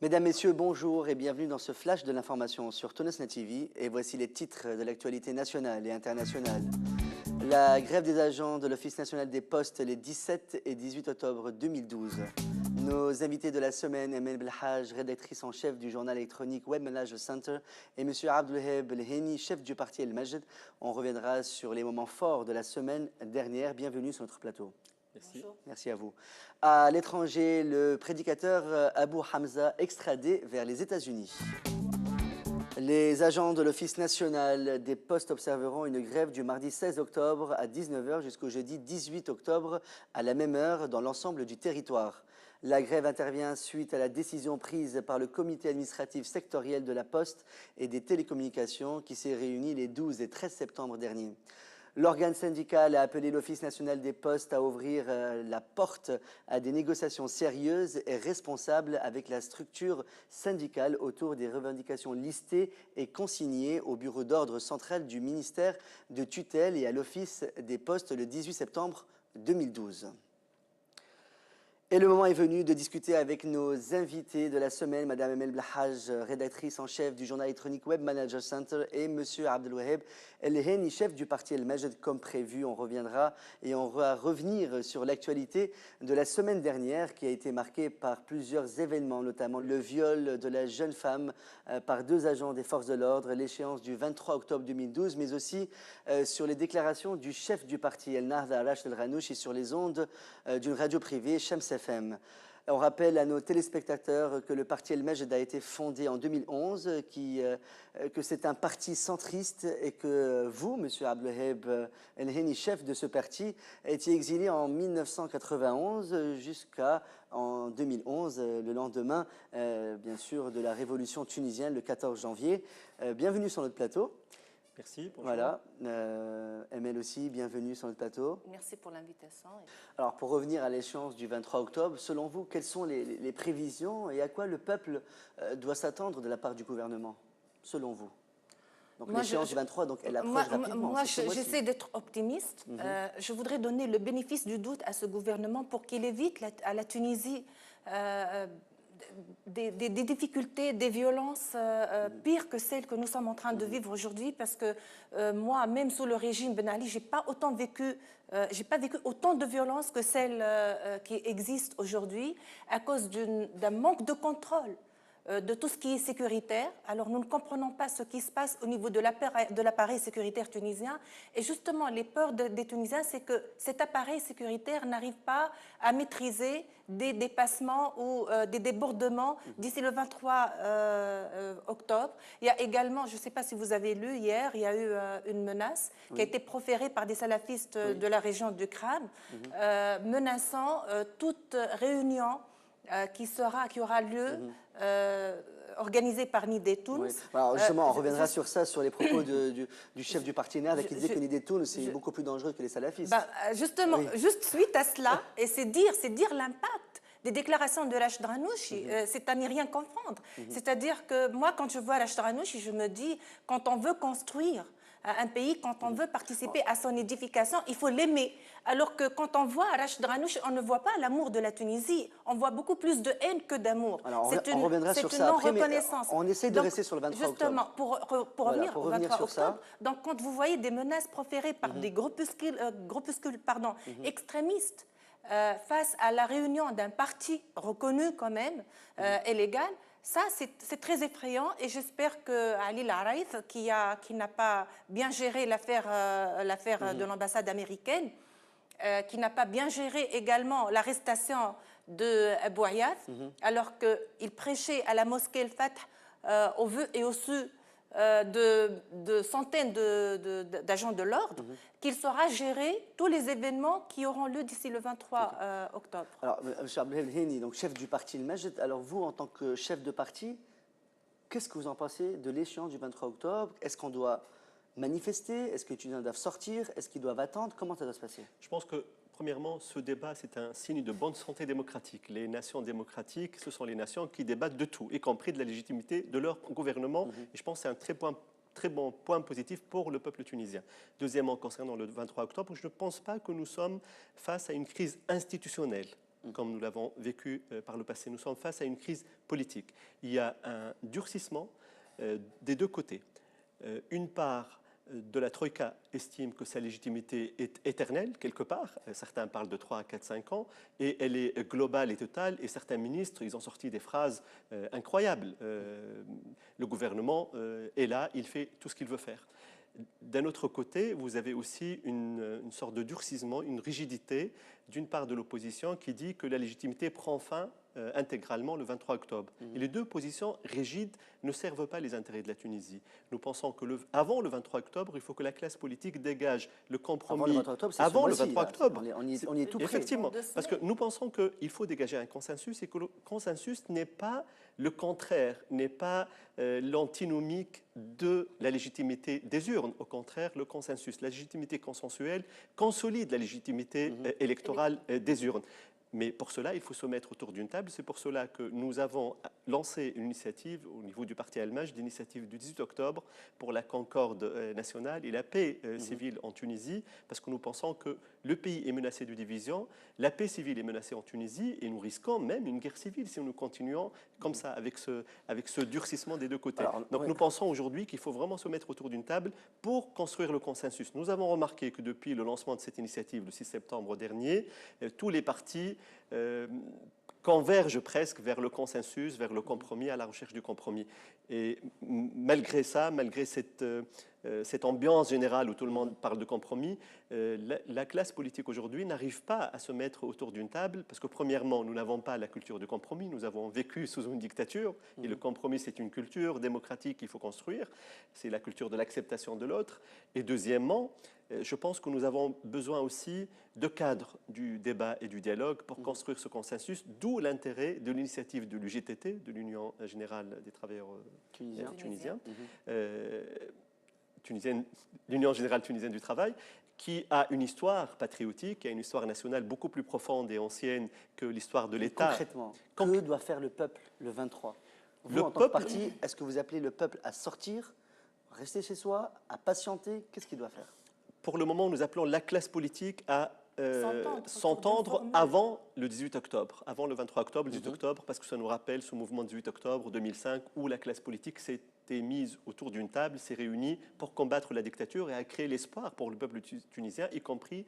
Mesdames, Messieurs, bonjour et bienvenue dans ce flash de l'information sur Tonosnet TV. Et voici les titres de l'actualité nationale et internationale. La grève des agents de l'Office national des postes les 17 et 18 octobre 2012. Nos invités de la semaine, Emel Belhaj, rédactrice en chef du journal électronique Web Management Center, et M. Abdelwaheb El-Heni, chef du parti El Majd. On reviendra sur les moments forts de la semaine dernière. Bienvenue sur notre plateau. Merci. Bonjour. Merci à vous. À l'étranger, le prédicateur Abu Hamza extradé vers les États-Unis. Les agents de l'Office national des postes observeront une grève du mardi 16 octobre à 19 h jusqu'au jeudi 18 octobre à la même heure dans l'ensemble du territoire. La grève intervient suite à la décision prise par le comité administratif sectoriel de la Poste et des télécommunications qui s'est réuni les 12 et 13 septembre dernier. L'organe syndical a appelé l'Office national des postes à ouvrir la porte à des négociations sérieuses et responsables avec la structure syndicale autour des revendications listées et consignées au bureau d'ordre central du ministère de tutelle et à l'Office des postes le 18 septembre 2012. Et le moment est venu de discuter avec nos invités de la semaine, Madame Emel Belhaj, rédactrice en chef du journal électronique Web Management Center, et Monsieur Abdelwaheb El-Heni, chef du parti El Majd, comme prévu. On reviendra et on va revenir sur l'actualité de la semaine dernière qui a été marquée par plusieurs événements, notamment le viol de la jeune femme par deux agents des forces de l'ordre, l'échéance du 23 octobre 2012, mais aussi sur les déclarations du chef du parti El Nahda, Rachid El Ghannouchi, sur les ondes d'une radio privée, Shams FM. On rappelle à nos téléspectateurs que le parti El Majd a été fondé en 2011, que c'est un parti centriste et que vous, M. Abdelwaheb El-Heni, chef de ce parti, étiez exilé en 1991 jusqu'en 2011, le lendemain, bien sûr, de la révolution tunisienne, le 14 janvier. Bienvenue sur notre plateau. Merci, bonjour. Voilà, Emel aussi, bienvenue sur notre plateau. Merci pour l'invitation. Alors, pour revenir à l'échéance du 23 octobre, selon vous, quelles sont les prévisions et à quoi le peuple doit s'attendre de la part du gouvernement, selon vous? Donc l'échéance du 23, donc elle approche rapidement. Moi, j'essaie d'être optimiste. Je voudrais donner le bénéfice du doute à ce gouvernement pour qu'il évite à la Tunisie des difficultés, des violences pires que celles que nous sommes en train de vivre aujourd'hui, parce que moi, même sous le régime Ben Ali, j'ai pas vécu autant de violences que celles qui existent aujourd'hui à cause d'un manque de contrôle de tout ce qui est sécuritaire. Alors nous ne comprenons pas ce qui se passe au niveau de l'appareil sécuritaire tunisien. Et justement, les peurs des Tunisiens, c'est que cet appareil sécuritaire n'arrive pas à maîtriser des dépassements ou des débordements d'ici le 23 octobre. Il y a également, je ne sais pas si vous avez lu hier, il y a eu une menace qui a été proférée par des salafistes de la région du Kram, menaçant toute réunion qui aura lieu organisé par Nidetoun. Oui. Alors justement, on reviendra sur ça, sur les propos du chef du parti NAD qui disait que Nidetoun, c'est beaucoup plus dangereux que les salafistes. Justement, juste suite à cela, et c'est dire l'impact des déclarations de Rachid Ghannouchi, c'est à n'y rien comprendre. C'est-à-dire que moi, quand je vois Rachid Ghannouchi, je me dis, quand on veut construire un pays, quand on veut participer à son édification, il faut l'aimer. Alors que quand on voit Rachid Ghannouchi, on ne voit pas l'amour de la Tunisie. On voit beaucoup plus de haine que d'amour. On reviendra sur ça après, mais on essaie de rester sur le 23 octobre. Justement, pour revenir au 23 octobre, donc quand vous voyez des menaces proférées par des groupuscules extrémistes face à la réunion d'un parti reconnu quand même et légal, ça, c'est très effrayant et j'espère que Ali Laraïf, qui n'a pas bien géré l'affaire de l'ambassade américaine, qui n'a pas bien géré également l'arrestation de Abou Ayyaf, alors qu'il prêchait à la mosquée El Fath au vu et au su de centaines d'agents de l'ordre, qu'il saura gérer tous les événements qui auront lieu d'ici le 23 octobre. Alors, M. Abdelwaheb El-Heni, donc chef du parti El Majd, alors vous, en tant que chef de parti, qu'est-ce que vous en pensez de l'échéance du 23 octobre? Est-ce qu'on doit manifester? Est-ce que les étudiants doivent sortir? Est-ce qu'ils doivent attendre? Comment ça doit se passer? Je pense que, premièrement, ce débat, c'est un signe de bonne santé démocratique. Les nations démocratiques, ce sont les nations qui débattent de tout, y compris de la légitimité de leur gouvernement. Et je pense que c'est un très bon point positif pour le peuple tunisien. Deuxièmement, concernant le 23 octobre, je ne pense pas que nous sommes face à une crise institutionnelle. comme nous l'avons vécu par le passé. Nous sommes face à une crise politique. Il y a un durcissement des deux côtés. Une part de la Troïka estime que sa légitimité est éternelle, quelque part. Certains parlent de 3 à 4, 5 ans, et elle est globale et totale. Et certains ministres, ils ont sorti des phrases incroyables. Le gouvernement est là, il fait tout ce qu'il veut faire. D'un autre côté, vous avez aussi une sorte de durcissement, une rigidité d'une part de l'opposition qui dit que la légitimité prend fin intégralement le 23 octobre. Et les deux positions rigides ne servent pas les intérêts de la Tunisie. Nous pensons que avant le 23 octobre, il faut que la classe politique dégage le compromis. Avant le 23 octobre, c'est Avant ce le mois-ci, 23 là. octobre. On y est tout près. Effectivement, Dans 2 parce que semaines. nous pensons qu'il faut dégager un consensus et que le consensus n'est pas le contraire, n'est pas l'antinomique de la légitimité des urnes. Au contraire, le consensus, la légitimité consensuelle consolide la légitimité électorale des urnes. Mais pour cela, il faut se mettre autour d'une table. C'est pour cela que nous avons lancé une initiative au niveau du parti Al-Majd, l'initiative du 18 octobre pour la concorde nationale et la paix civile en Tunisie, parce que nous pensons que le pays est menacé de division, la paix civile est menacée en Tunisie, et nous risquons même une guerre civile si nous continuons comme ça, avec ce durcissement des deux côtés. Alors, Donc ouais. nous pensons aujourd'hui qu'il faut vraiment se mettre autour d'une table pour construire le consensus. Nous avons remarqué que depuis le lancement de cette initiative, le 6 septembre dernier, tous les partis convergent presque vers le consensus, vers le compromis, à la recherche du compromis. Et malgré ça, malgré cette ambiance générale où tout le monde parle de compromis, la classe politique aujourd'hui n'arrive pas à se mettre autour d'une table parce que premièrement, nous n'avons pas la culture du compromis, nous avons vécu sous une dictature et le compromis c'est une culture démocratique qu'il faut construire, c'est la culture de l'acceptation de l'autre. Et deuxièmement, je pense que nous avons besoin aussi de cadre du débat et du dialogue pour construire ce consensus, d'où l'intérêt de l'initiative de l'UGTT, de l'Union Générale des Travailleurs Tunisiens, l'Union Générale Tunisienne du Travail, qui a une histoire patriotique, qui a une histoire nationale beaucoup plus profonde et ancienne que l'histoire de l'État. Concrètement, que doit faire le peuple le 23 ? Vous, Le en tant que peuple- parti, est-ce que vous appelez le peuple à sortir, rester chez soi, à patienter ? Qu'est-ce qu'il doit faire ? Pour le moment, nous appelons la classe politique à s'entendre autour d'une avant le 18 octobre, avant le 23 octobre, le 18 octobre, parce que ça nous rappelle ce mouvement 18 octobre 2005 où la classe politique s'était mise autour d'une table, s'est réunie pour combattre la dictature et a créé l'espoir pour le peuple tunisien, y compris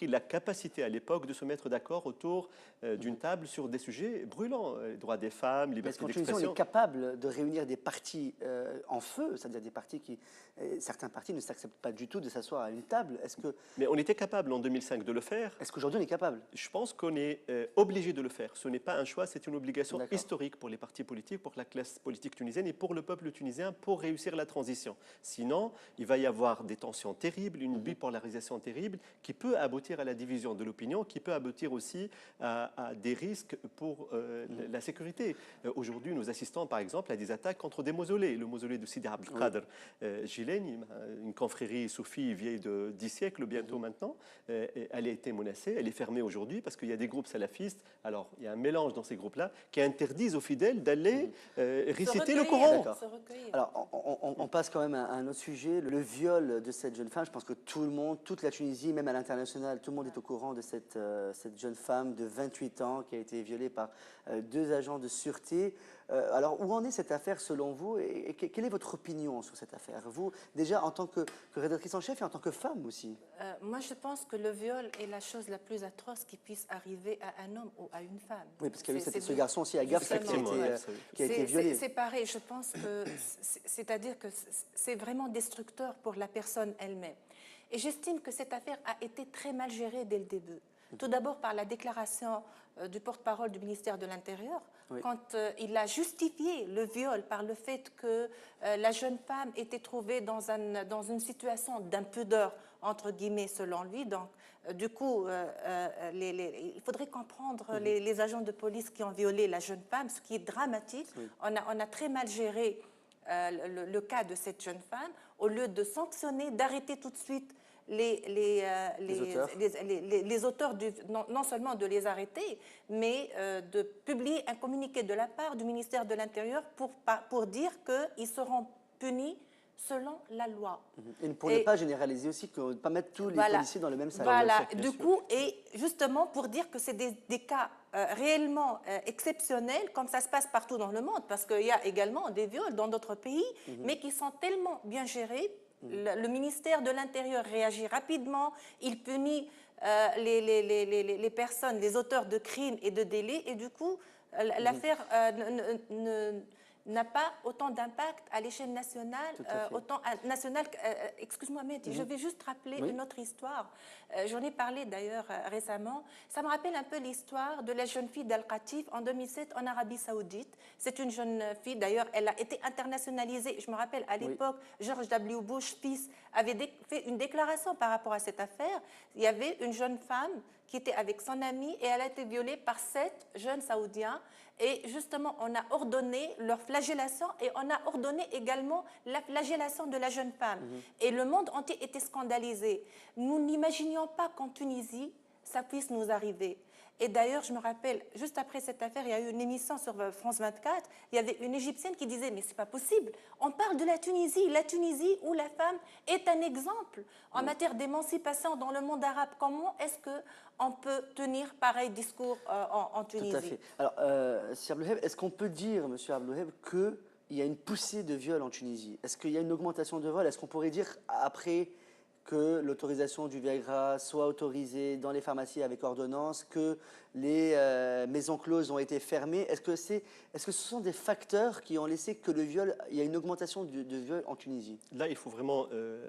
la capacité à l'époque de se mettre d'accord autour d'une table sur des sujets brûlants, les droits des femmes, Est-ce liberté qu'en Tunisie, on d'expression. est capable de réunir des partis en feu, c'est-à-dire des partis qui... certains partis ne s'acceptent pas du tout de s'asseoir à une table. Mais on était capable en 2005 de le faire. Est-ce qu'aujourd'hui, on est capable ? Je pense qu'on est obligé de le faire. Ce n'est pas un choix, c'est une obligation D'accord. historique pour les partis politiques, pour la classe politique tunisienne et pour le peuple tunisien pour réussir la transition. Sinon, il va y avoir des tensions terribles, une bipolarisation terrible qui peut aboutir à la division de l'opinion, qui peut aboutir aussi à des risques pour la sécurité. Aujourd'hui, nous assistons par exemple à des attaques contre des mausolées. Le mausolée de Sidi Abdelkader Jilani, une confrérie soufie vieille de 10 siècles bientôt maintenant, elle a été menacée, elle est fermée aujourd'hui parce qu'il y a des groupes salafistes. Alors, il y a un mélange dans ces groupes-là qui interdisent aux fidèles d'aller réciter le Coran. D'accord. Alors, on passe quand même à un autre sujet, le viol de cette jeune femme. Je pense que tout le monde, toute la Tunisie, même à l'international, tout le monde est au courant de cette jeune femme de 28 ans qui a été violée par 2 agents de sûreté. Alors, où en est cette affaire selon vous et quelle est votre opinion sur cette affaire? Vous, déjà en tant que rédactrice en chef et en tant que femme aussi. Moi, je pense que le viol est la chose la plus atroce qui puisse arriver à un homme ou à une femme. Oui, parce qu'il y a eu C'est ce garçon aussi à Gafsa qui a Exactement, été, qui a été violé. C'est pareil, je pense que c'est-à-dire que c'est vraiment destructeur pour la personne elle-même. Et j'estime que cette affaire a été très mal gérée dès le début. Tout d'abord par la déclaration du porte-parole du ministère de l'Intérieur, quand il a justifié le viol par le fait que la jeune femme était trouvée dans une situation d'impudeur, entre guillemets, selon lui. Donc, du coup, il faudrait comprendre les agents de police qui ont violé la jeune femme, ce qui est dramatique. On a très mal géré le cas de cette jeune femme. Au lieu de sanctionner, d'arrêter tout de suite les auteurs, non seulement de les arrêter, mais de publier un communiqué de la part du ministère de l'Intérieur pour dire qu'ils seront punis selon la loi. Et pour ne pas généraliser aussi, ne pas mettre tous les policiers dans le même sac. Voilà, du coup, et justement pour dire que c'est des cas réellement exceptionnels, comme ça se passe partout dans le monde, parce qu'il y a également des viols dans d'autres pays, mais qui sont tellement bien gérés. Le ministère de l'Intérieur réagit rapidement, il punit les personnes, les auteurs de crimes et de délits, et du coup, l'affaire n'a pas autant d'impact à l'échelle nationale, excuse-moi Mehdi, je vais juste rappeler une autre histoire. J'en ai parlé d'ailleurs récemment. Ça me rappelle un peu l'histoire de la jeune fille d'Al-Qatif en 2007 en Arabie Saoudite. C'est une jeune fille, d'ailleurs, elle a été internationalisée. Je me rappelle à l'époque, George W. Bush, fils, avait fait une déclaration par rapport à cette affaire. Il y avait une jeune femme qui était avec son amie et elle a été violée par 7 jeunes Saoudiens. Et justement, on a ordonné leur flagellation et on a ordonné également la flagellation de la jeune femme. Et le monde entier était scandalisé. Nous n'imaginions pas qu'en Tunisie, ça puisse nous arriver. Et d'ailleurs, je me rappelle, juste après cette affaire, il y a eu une émission sur France 24, il y avait une Égyptienne qui disait « Mais c'est pas possible, on parle de la Tunisie où la femme est un exemple en matière d'émancipation dans le monde arabe. Comment est-ce qu'on peut tenir pareil discours en Tunisie ?» Tout à fait. Alors, Sir Abdelheb, est-ce qu'on peut dire, Monsieur Abdelheb, qu'il y a une poussée de viols en Tunisie? Est-ce qu'il y a une augmentation de vols? Est-ce qu'on pourrait dire, après que l'autorisation du Viagra soit autorisée dans les pharmacies avec ordonnance, que les maisons closes ont été fermées? Est-ce que ce sont des facteurs qui ont laissé que il y a une augmentation de viol en Tunisie? Là, il faut vraiment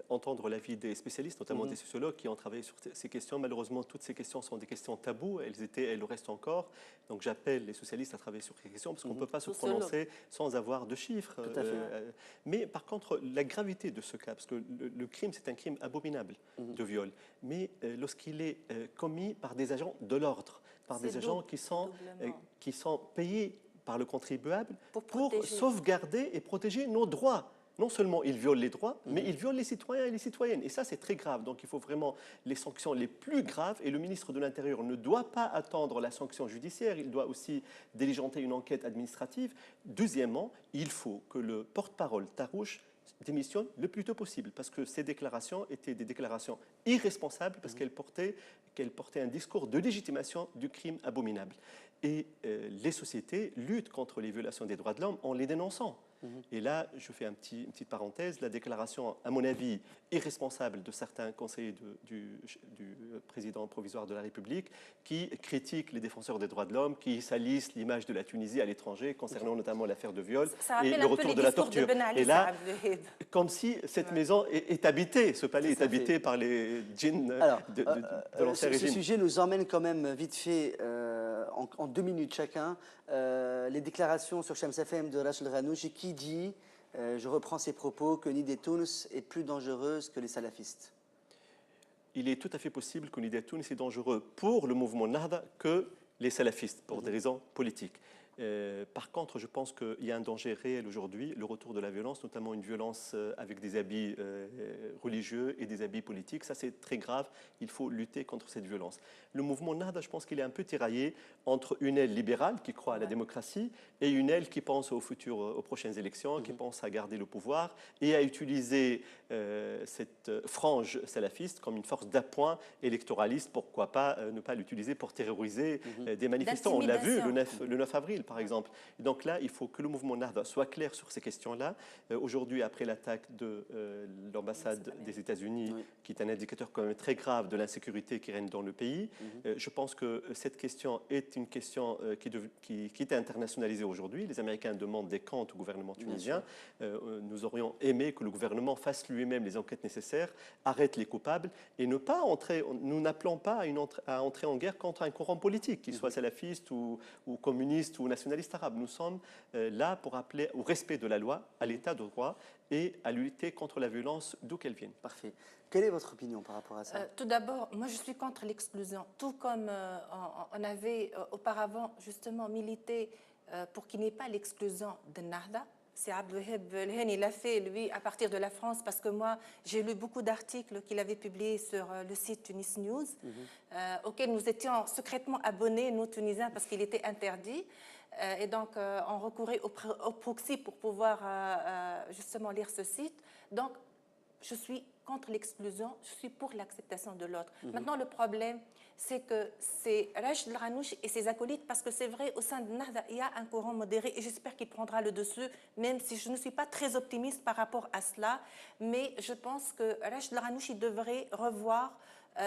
entendre l'avis des spécialistes, notamment des sociologues qui ont travaillé sur ces questions. Malheureusement, toutes ces questions sont des questions taboues. Elles le restent encore. Donc, j'appelle les socialistes à travailler sur ces questions parce qu'on ne peut pas se prononcer sans avoir de chiffres. Tout à fait. Mais par contre, la gravité de ce cas, parce que le crime, c'est un crime abominable de viol, mais lorsqu'il est commis par des agents de l'ordre, par des agents qui sont payés par le contribuable pour sauvegarder et protéger nos droits. Non seulement ils violent les droits, mais ils violent les citoyens et les citoyennes. Et ça, c'est très grave. Donc, il faut vraiment les sanctions les plus graves. Et le ministre de l'Intérieur ne doit pas attendre la sanction judiciaire. Il doit aussi diligenter une enquête administrative. Deuxièmement, il faut que le porte-parole Tarouche démissionne le plus tôt possible, parce que ces déclarations étaient des déclarations irresponsables, parce qu'elles portaient un discours de légitimation du crime abominable. Et les sociétés luttent contre les violations des droits de l'homme en les dénonçant. Et là, je fais une petite parenthèse, la déclaration, à mon avis, irresponsable de certains conseillers du président provisoire de la République qui critiquent les défenseurs des droits de l'homme, qui salissent l'image de la Tunisie à l'étranger, concernant notamment l'affaire de viol et le retour de la torture. Et là, comme si cette maison est habitée, ce palais est habité par les djinns de l'ancien régime. Ce sujet nous emmène quand même vite fait, en 2 minutes chacun, les déclarations sur Shams FM de Rachel Ghanouchi qui dit, je reprends ses propos, que Nidé Tounes est plus dangereuse que les salafistes. Il est tout à fait possible que Nidé Tounes est dangereux pour le mouvement Nahda que les salafistes, pour des raisons politiques. Par contre, je pense qu'il y a un danger réel aujourd'hui, le retour de la violence, notamment une violence avec des habits religieux et des habits politiques. Ça, c'est très grave. Il faut lutter contre cette violence. Le mouvement Nahda, je pense qu'il est un peu tiraillé entre une aile libérale qui croit à la démocratie et une aile qui pense au futur, aux prochaines élections, qui pense à garder le pouvoir et à utiliser cette frange salafiste comme une force d'appoint électoraliste. Pourquoi pas ne pas l'utiliser pour terroriser des manifestants? On l'a vu le 9 avril. Par exemple. Et donc là, il faut que le mouvement Nahda soit clair sur ces questions-là. Aujourd'hui, après l'attaque de l'ambassade des États-Unis, qui est un indicateur quand même très grave de l'insécurité qui règne dans le pays, je pense que cette question est une question qui est internationalisée aujourd'hui. Les Américains demandent des comptes au gouvernement tunisien. Nous aurions aimé que le gouvernement fasse lui-même les enquêtes nécessaires, arrête les coupables et ne pas entrer. Nous n'appelons pas à entrer en guerre contre un courant politique, qu'il soit salafiste ou communiste ou nationalistes arabes. Nous sommes là pour appeler au respect de la loi, à l'état de droit et à lutter contre la violence d'où qu'elle vienne. Parfait. Quelle est votre opinion par rapport à ça? Tout d'abord, moi je suis contre l'exclusion. Tout comme on avait auparavant justement milité pour qu'il n'y ait pas l'exclusion de Nahda. C'est Abdelheb El-Hen, il l'a fait, lui, à partir de la France, parce que moi, j'ai lu beaucoup d'articles qu'il avait publiés sur le site Tunis News, auxquels nous étions secrètement abonnés, nous, Tunisiens, parce qu'il était interdit. Et donc, on recourait au proxy pour pouvoir justement lire ce site. Donc, je suis contre l'exclusion, je suis pour l'acceptation de l'autre. Maintenant, le problème, c'est que c'est Rachid El Ghannouchi et ses acolytes, parce que c'est vrai, au sein de Nahda, il y a un courant modéré et j'espère qu'il prendra le dessus, même si je ne suis pas très optimiste par rapport à cela. Mais je pense que Rachid El Ghannouchi devrait revoir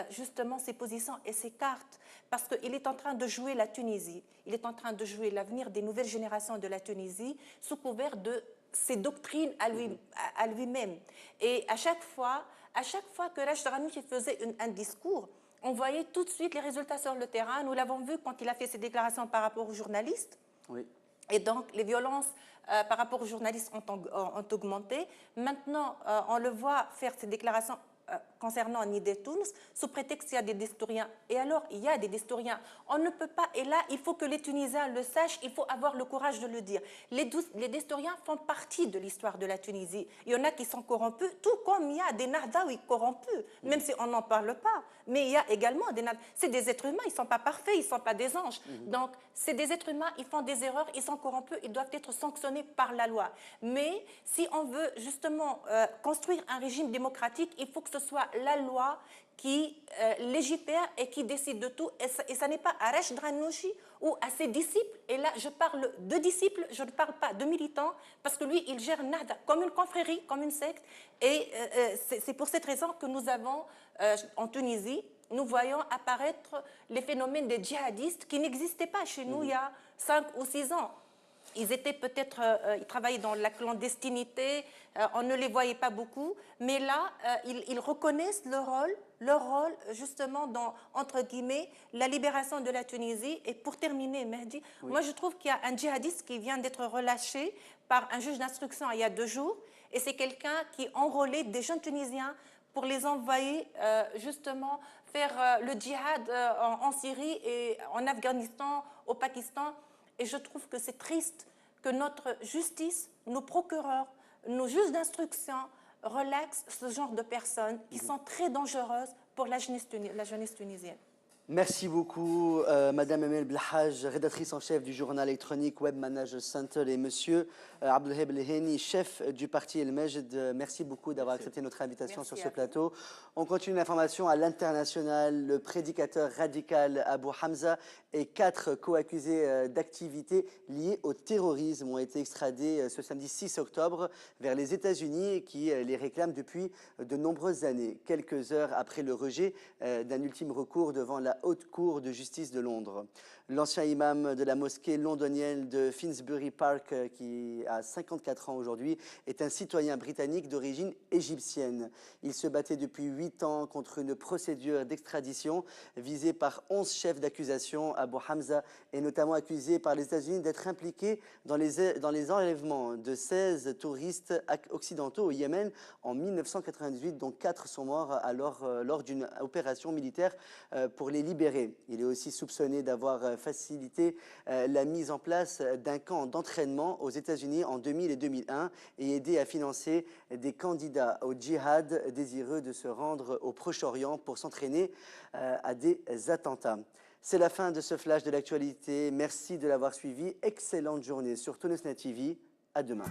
justement ses positions et ses cartes, parce qu'il est en train de jouer la Tunisie, il est en train de jouer l'avenir des nouvelles générations de la Tunisie sous couvert de ses doctrines à lui-même. Et à chaque fois que Rachid El Ghannouchi faisait un discours, on voyait tout de suite les résultats sur le terrain. Nous l'avons vu quand il a fait ses déclarations par rapport aux journalistes. Oui. Et donc, les violences par rapport aux journalistes ont augmenté. Maintenant, on le voit faire ses déclarations concernant Nidé Tounes, sous prétexte qu'il y a des destoriens. Et alors, il y a des destoriens. On ne peut pas, et là, il faut que les Tunisiens le sachent, il faut avoir le courage de le dire. Les destoriens font partie de l'histoire de la Tunisie. Il y en a qui sont corrompus, tout comme il y a des Nahdaouis corrompus, même si on n'en parle pas. Mais il y a également des Nahdaouis. C'est des êtres humains, ils ne sont pas parfaits, ils ne sont pas des anges. Donc, c'est des êtres humains, ils font des erreurs, ils sont corrompus, ils doivent être sanctionnés par la loi. Mais si on veut justement construire un régime démocratique, il faut que ce soit la loi qui légifère et qui décide de tout. Et ça n'est pas à Rachid El Ghannouchi ou à ses disciples. Et là, je parle de disciples, je ne parle pas de militants, parce que lui, il gère Nahda comme une confrérie, comme une secte. Et c'est pour cette raison que nous avons, en Tunisie, nous voyons apparaître les phénomènes des djihadistes qui n'existaient pas chez nous il y a 5 ou 6 ans. Ils étaient peut-être, ils travaillaient dans la clandestinité, on ne les voyait pas beaucoup, mais là, ils reconnaissent leur rôle justement dans, entre guillemets, la libération de la Tunisie. Et pour terminer, Mehdi, moi je trouve qu'il y a un djihadiste qui vient d'être relâché par un juge d'instruction il y a 2 jours, et c'est quelqu'un qui enrôlait des jeunes Tunisiens pour les envoyer justement faire le djihad en Syrie et en Afghanistan, au Pakistan. Et je trouve que c'est triste que notre justice, nos procureurs, nos juges d'instruction relaxent ce genre de personnes qui sont très dangereuses pour la jeunesse tunisienne. Merci beaucoup, Madame Amel Blahaj, rédactrice en chef du journal électronique Web Managers Center, et Monsieur Abdelheb Leheni, chef du parti El Majd. Merci beaucoup d'avoir accepté notre invitation sur ce plateau. On continue l'information à l'international. Le prédicateur radical Abu Hamza et 4 co-accusés d'activités liées au terrorisme ont été extradés ce samedi 6 octobre vers les États-Unis, qui les réclament depuis de nombreuses années, quelques heures après le rejet d'un ultime recours devant la Haute Cour de justice de Londres. L'ancien imam de la mosquée londonienne de Finsbury Park, qui a 54 ans aujourd'hui, est un citoyen britannique d'origine égyptienne. Il se battait depuis 8 ans contre une procédure d'extradition visée par 11 chefs d'accusation. Abu Hamza est notamment accusé par les États-Unis d'être impliqué dans les enlèvements de 16 touristes occidentaux au Yémen en 1998, dont 4 sont morts lors d'une opération militaire pour les libérer. Il est aussi soupçonné d'avoir facilité la mise en place d'un camp d'entraînement aux États-Unis en 2000 et 2001 et aidé à financer des candidats au djihad désireux de se rendre au Proche-Orient pour s'entraîner à des attentats. C'est la fin de ce flash de l'actualité. Merci de l'avoir suivi. Excellente journée sur Tunisnet TV. À demain.